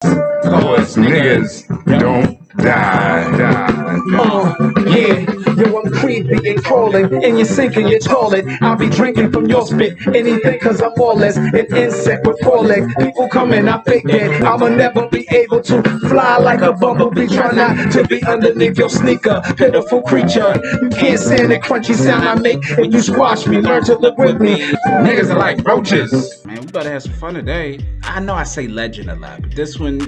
Cause niggas don't die. Yeah, yo, I'm creepy and crawling, and you're sinking your toilet. I'll be drinking from your spit, anything, cause I'm more or less an insect with 4 legs. People come in, I figure I'ma never be able to fly like a bumblebee. Try not to be underneath your sneaker, pitiful creature. You can't stand the crunchy sound I make when you squash me. Learn to live with me. Niggas are like roaches. Man, we better have some fun today. I know I say legend a lot, but this one,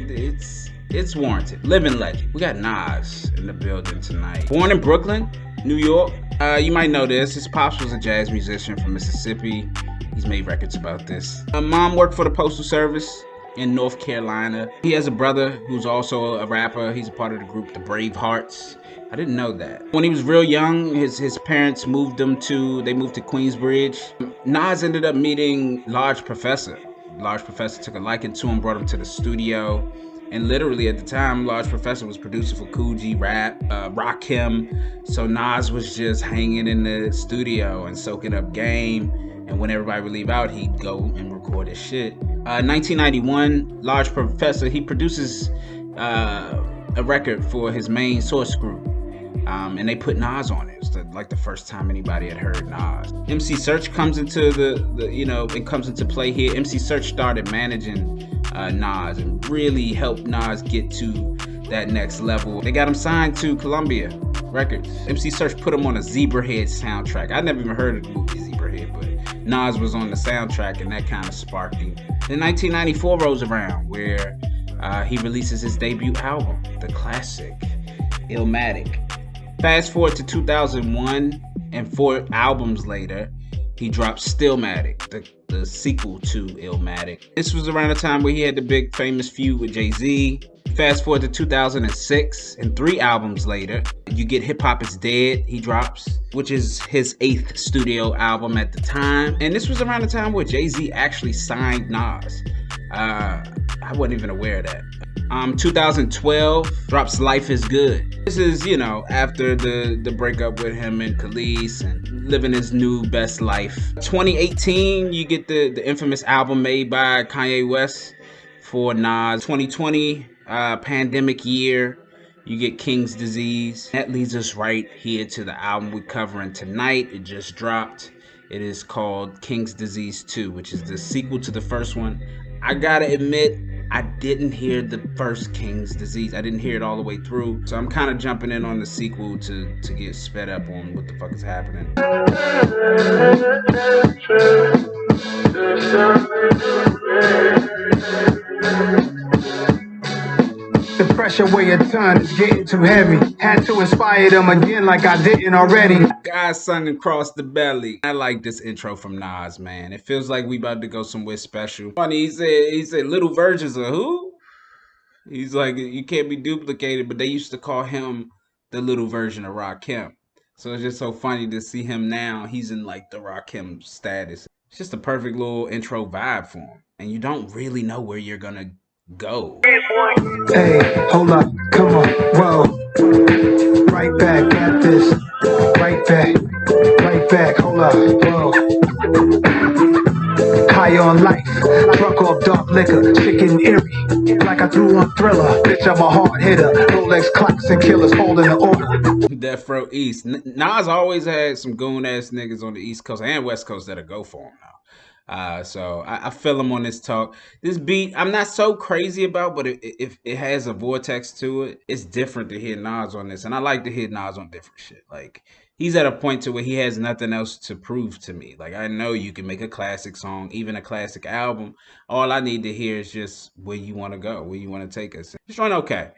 it's warranted. Living legend. We got Nas in the building tonight. Born in Brooklyn, New York. You might know this. His pops was a jazz musician from Mississippi. He's made records about this. Mom worked for the Postal Service in North Carolina. He has a brother who's also a rapper. He's a part of the group The Bravehearts. I didn't know that. When he was real young, his parents moved to Queensbridge. Nas ended up meeting Large Professor. Large Professor took a liking to him, brought him to the studio. And literally at the time, Large Professor was producing for Cool G Rap, Rakim. So Nas was just hanging in the studio and soaking up game. And when everybody would leave out, he'd go and record his shit. 1991, Large Professor, he produces a record for his main Source group. And they put Nas on it. It was like the first time anybody had heard Nas. MC Search comes into it comes into play here. MC Search started managing Nas and really helped Nas get to that next level. They got him signed to Columbia Records. MC Search put him on a Zebrahead soundtrack. I never even heard of the movie Zebrahead, but Nas was on the soundtrack and that kind of sparked him. Then 1994 rolls around where he releases his debut album, the classic Illmatic. Fast forward to 2001, and 4 albums later, he dropped Stillmatic, the sequel to Illmatic. This was around the time where he had the big famous feud with Jay-Z. Fast forward to 2006, and 3 albums later, you get Hip Hop Is Dead, he drops, which is his 8th studio album at the time. And this was around the time where Jay-Z actually signed Nas. I wasn't even aware of that. 2012 drops Life Is Good. This is, after the breakup with him and Khalees and living his new best life. 2018, you get the infamous album made by Kanye West for Nas. 2020, pandemic year, you get King's Disease. That leads us right here to the album we're covering tonight. It just dropped. It is called King's Disease 2, which is the sequel to the first one. I gotta admit, I didn't hear the first King's Disease. I didn't hear it all the way through. So I'm kind of jumping in on the sequel to get sped up on what the fuck is happening. The pressure where your ton is getting too heavy. Had to inspire them again like I didn't already. God sung across the belly. I like this intro from Nas, man. It feels like we about to go somewhere special. Funny, he said little versions of who? He's like, you can't be duplicated, but they used to call him the little version of Rakim. So it's just so funny to see him now. He's in like the Rakim status. It's just a perfect little intro vibe for him. And you don't really know where you're gonna go. Hey, hold up, come on, whoa. Right back at this. Right back, hold up, whoa. High on life, drunk off dark liquor, chicken eerie. Like I threw on Thriller, bitch, I'm a hard hitter. Rolex clocks and killers holding the order. Death Row East. Nas always had some goon ass niggas on the East Coast and West Coast that'll go for him now. So I feel him on this talk. This beat, I'm not so crazy about, but if it has a vortex to it, it's different to hear Nas on this. And I like to hear Nas on different shit. Like, he's at a point to where he has nothing else to prove to me. Like, I know you can make a classic song, even a classic album. All I need to hear is just where you want to go, where you want to take us. It's running okay.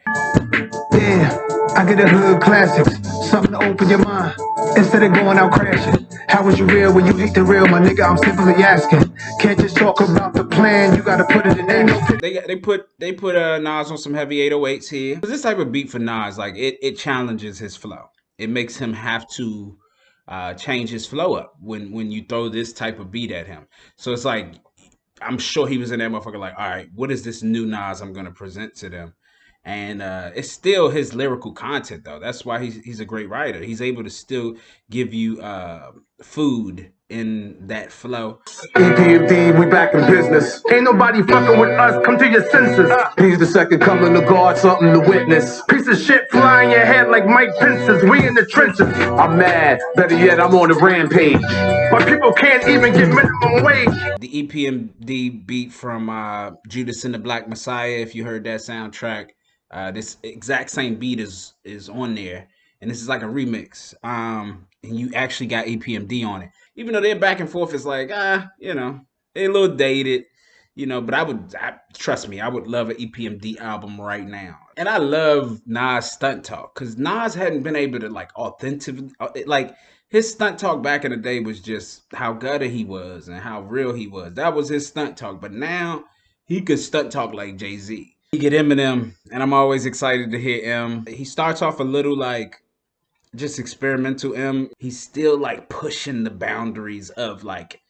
Yeah, I get a hood classics, something to open your mind instead of going out crashing. How was you real when you hate the real, my nigga? I'm simply asking. Can't just talk about the plan, you gotta put it in action. They put Nas on some heavy 808s here. This type of beat for Nas, like it challenges his flow. It makes him have to change his flow up when you throw this type of beat at him. So it's like, I'm sure he was in that motherfucker like, all right, what is this new Nas I'm gonna present to them? And it's still his lyrical content, though. That's why he's a great writer. He's able to still give you food in that flow. EPMD, we back in business. Ain't nobody fucking with us, come to your senses. He's the second coming of God, something to witness. Piece of shit flying your head like Mike Pence's. We in the trenches. I'm mad, better yet, I'm on the rampage. But people can't even get minimum wage. The EPMD beat from Judas and the Black Messiah, if you heard that soundtrack, this exact same beat is on there, and this is like a remix. And you actually got EPMD on it, even though they're back and forth. It's like you know, they're a little dated, you know. But trust me, I would love an EPMD album right now. And I love Nas stunt talk because Nas hadn't been able to like authentically like. His stunt talk back in the day was just how gutter he was and how real he was. That was his stunt talk. But now he could stunt talk like Jay-Z. You get Eminem, and I'm always excited to hear M. He starts off a little like just experimental M. He's still like pushing the boundaries of like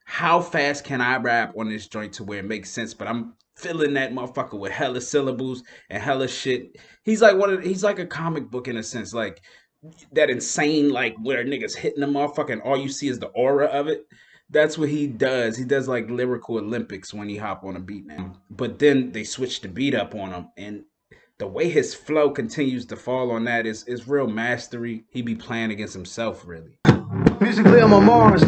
how fast can I rap on this joint to where it makes sense. But I'm filling that motherfucker with hella syllables and hella shit. He's like a comic book in a sense. Like that insane, like where niggas hitting the motherfucker and all you see is the aura of it. That's what he does. He does like lyrical Olympics when he hop on a beat now. But then they switch the beat up on him, and the way his flow continues to fall on that is real mastery. He be playing against himself, really. Musically I'm on Mars,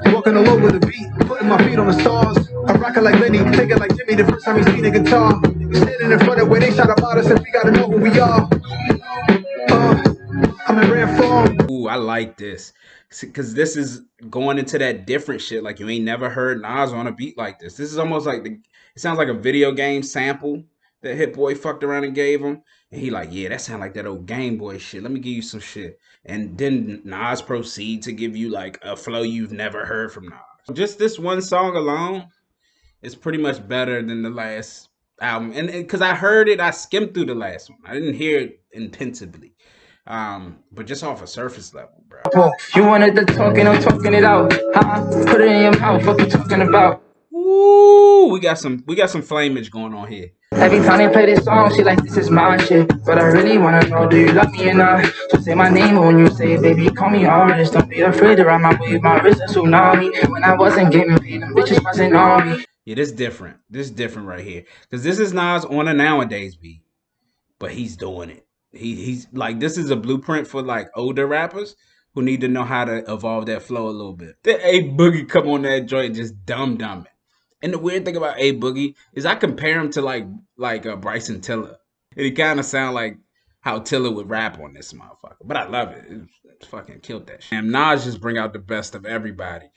walking all over the beat, putting my feet on the stars. I'm rocking like Lenny, thinking like Jimmy the first time he seen a guitar. Standing in front of where they shot about us and we gotta know who we are. I'm in rare form. Ooh, I like this. Because this is going into that different shit. Like you ain't never heard Nas on a beat like this. This is almost like it sounds like a video game sample that Hit Boy fucked around and gave him. And he like, yeah, that sound like that old Game Boy shit. Let me give you some shit. And then Nas proceed to give you like a flow you've never heard from Nas. Just this one song alone is pretty much better than the last album. And because I heard it, I skimmed through the last one. I didn't hear it intensively. But just off a surface level, bro. You wanted the talking, I'm talking it out. Put it in your mouth, what you talking about? Ooh, we got some flamage going on here. Every time they play this song, she like, this is my shit. But I really wanna know, do you love me or not? So say my name when you say it, baby, call me artist. Don't be afraid to ride my wave, my wrist is tsunami. When I wasn't getting paid, them bitches wasn't on me. Yeah, this different. This different right here. Because this is Nas on a nowadays beat. But he's doing it. He's like, this is a blueprint for like older rappers who need to know how to evolve that flow a little bit. The A Boogie come on that joint and just dumb it. And the weird thing about A Boogie is I compare him to like Bryson Tiller. And he kind of sound like how Tiller would rap on this motherfucker. But I love it. It's fucking killed that shit. And Nas just bring out the best of everybody.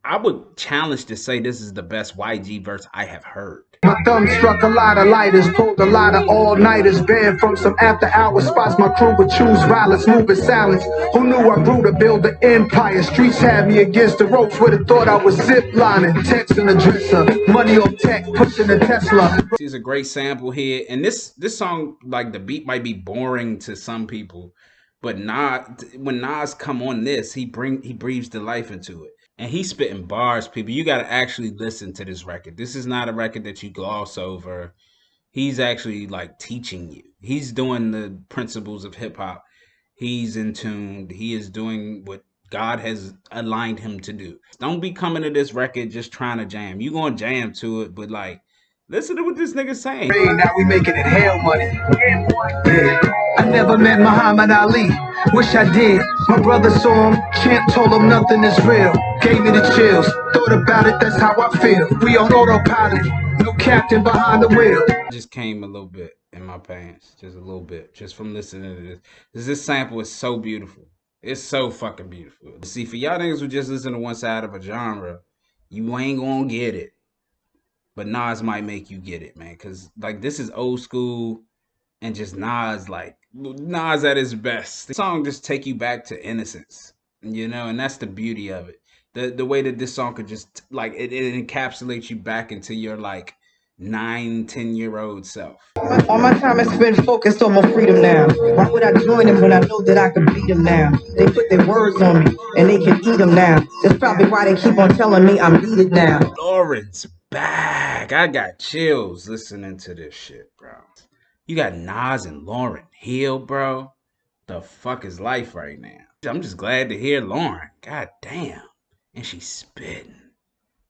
I would challenge to say this is the best YG verse I have heard. My thumb struck a lot of lighters, pulled a lot of all-nighters, banned from some after-hour spots. My crew would choose violence, move in silence. Who knew I grew to build an empire? Streets had me against the ropes, would have thought I was zip-lining. Texting the dresser, money on tech, pushing the Tesla. Here's a great sample here, and this song, like the beat might be boring to some people, but when Nas come on this, he breathes the life into it. And he's spitting bars, people. You got to actually listen to this record. This is not a record that you gloss over. He's actually like teaching you. He's doing the principles of hip hop. He's in tune. He is doing what God has aligned him to do. Don't be coming to this record just trying to jam. You gonna jam to it, but like, listen to what this nigga's saying. Hey, now we making it hell money. Yeah. I never met Muhammad Ali. Wish I did. My brother saw him. Champ told him nothing is real. Gave me the chills. Thought about it, that's how I feel. We on autopilot. No captain behind the wheel. Just came a little bit in my pants. Just a little bit. Just from listening to this. This sample is so beautiful. It's so fucking beautiful. See, for y'all niggas who just listen to one side of a genre, you ain't gonna get it. But Nas might make you get it, man. Because, like, this is old school and just Nas at his best. The song just take you back to innocence, you know? And that's the beauty of it. The way that this song could just, like, it encapsulates you back into your, like, 9-10-year-old self. All my time is spent focused on my freedom now. Why would I join them when I know that I can beat them now? They put their words on me and they can eat them now. That's probably why they keep on telling me I'm needed now. Lauren's back. I got chills listening to this shit, bro. You got Nas and Lauryn Hill, bro. The fuck is life right now? I'm just glad to hear Lauren. God damn. and she's spitting.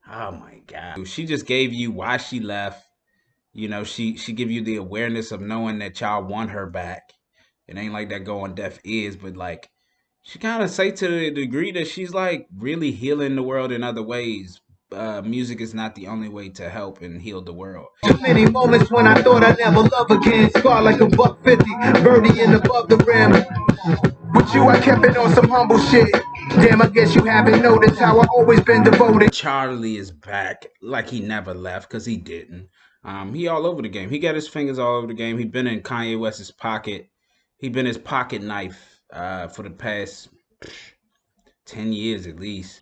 Oh my God. She just gave you why she left. You know, she give you the awareness of knowing that y'all want her back. It ain't like that go on deaf ears, but like she kind of say to the degree that she's like really healing the world in other ways. Music is not the only way to help and heal the world. Too many moments when I thought I'd never love again. Scar like a $150, birdie in above the rim. With you, I kept it on some humble shit. Damn, I guess you haven't noticed how I always been devoted. Charlie is back like he never left, because he didn't. He all over the game. He got his fingers all over the game. He been in Kanye West's pocket. He been his pocket knife for the past 10 years at least.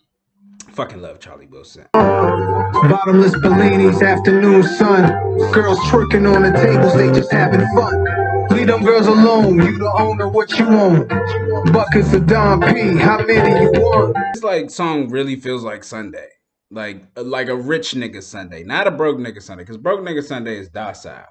Fucking love Charlie Wilson. Bottomless Bellinis, afternoon sun. Girls twerking on the tables, they just having fun. Leave them girls alone, you the owner, what you own. Buckets of Don P, how many you want? This like song really feels like Sunday. Like a rich nigga Sunday, not a broke nigga Sunday, because broke nigga Sunday is docile.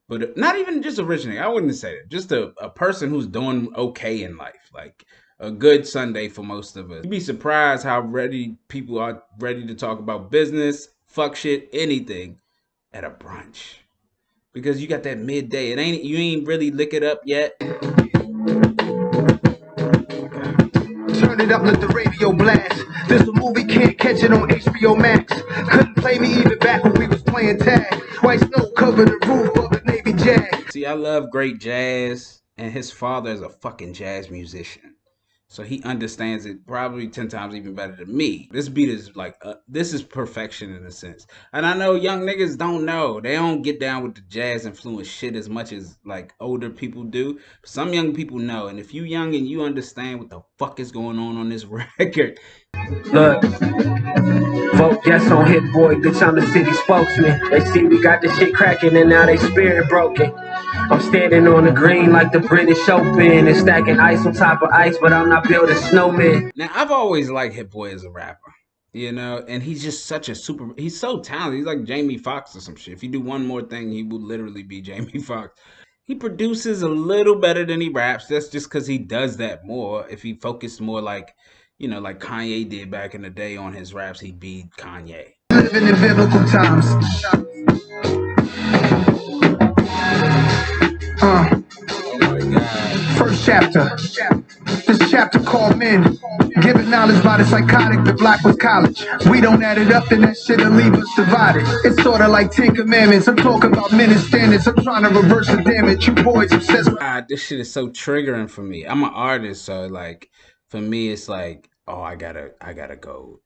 But not even just a rich nigga, I wouldn't say that. Just a person who's doing okay in life. Like a good Sunday for most of us. You'd be surprised how ready people are ready to talk about business, fuck shit, anything at a brunch. Because you got that midday. You ain't really lick it up yet. Turn it up, let the radio blast. This a movie, can't catch it on HBO Max. Couldn't play me even back when we was playing tag. White snow covered the roof of the Navy Jag. See, I love great jazz, and his father is a fucking jazz musician. So he understands it probably 10 times even better than me. This beat is like, this is perfection in a sense. And I know young niggas don't know. They don't get down with the jazz influence shit as much as like older people do. But some young people know. And if you young and you understand what the fuck is going on this record. Look, vote yes on Hit Boy, bitch, I'm the city spokesman. They see we got this shit cracking and now they spirit broken. I'm standing on the green like the British Open and stacking ice on top of ice, but I'm not building snowmen. Now, I've always liked Hit Boy as a rapper, you know, and he's just such a he's so talented. He's like Jamie Foxx or some shit. If he do one more thing, he will literally be Jamie Foxx. He produces a little better than he raps. That's just because he does that more. If he focused more like, you know, like Kanye did back in the day on his raps, he'd be Kanye. Living in biblical times. Oh my God. First chapter. This chapter called Men. Given knowledge by the psychotic, the block was college. We don't add it up, then that shit'll leave us divided. It's sorta like 10 Commandments. I'm talking about men and standards. I'm trying to reverse the damage. You boys obsessed with. This shit is so triggering for me. I'm an artist, so like for me it's like, oh, I gotta go.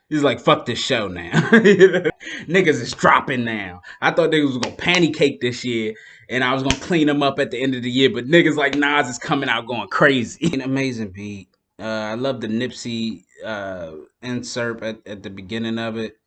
He's like, fuck this show now. Niggas is dropping now. I thought niggas was gonna panty cake this year and I was gonna clean them up at the end of the year, but niggas like Nas is coming out going crazy. An amazing beat. I love the Nipsey insert at the beginning of it.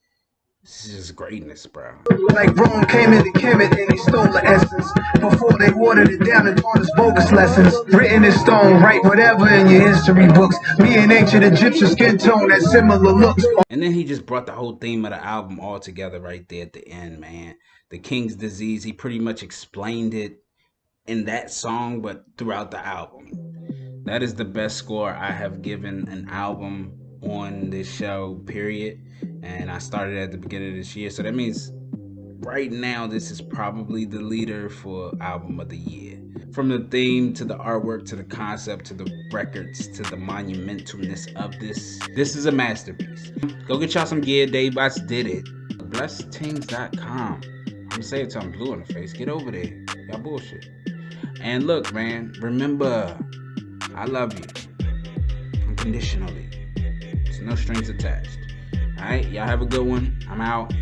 This is just greatness, bro. Like Rome came into Kemet and he stole the essence before they watered it down and taught us bogus lessons. Written in stone, write whatever in your history books. Me and ancient Egyptian skin tone has similar looks. And then he just brought the whole theme of the album all together right there at the end, man. The King's Disease, he pretty much explained it in that song, but throughout the album. That is the best score I have given an album on this show, period. And I started at the beginning of this year, so that means right now this is probably the leader for album of the year. From the theme to the artwork to the concept to the records to the monumentalness of this is a masterpiece. Go get y'all some gear. Dave Bots did it. BlessedTings.com. I'm gonna say it till I'm blue in the face. Get over there. Y'all bullshit. And look, man, remember, I love you unconditionally. There's no strings attached. All right, y'all have a good one. I'm out.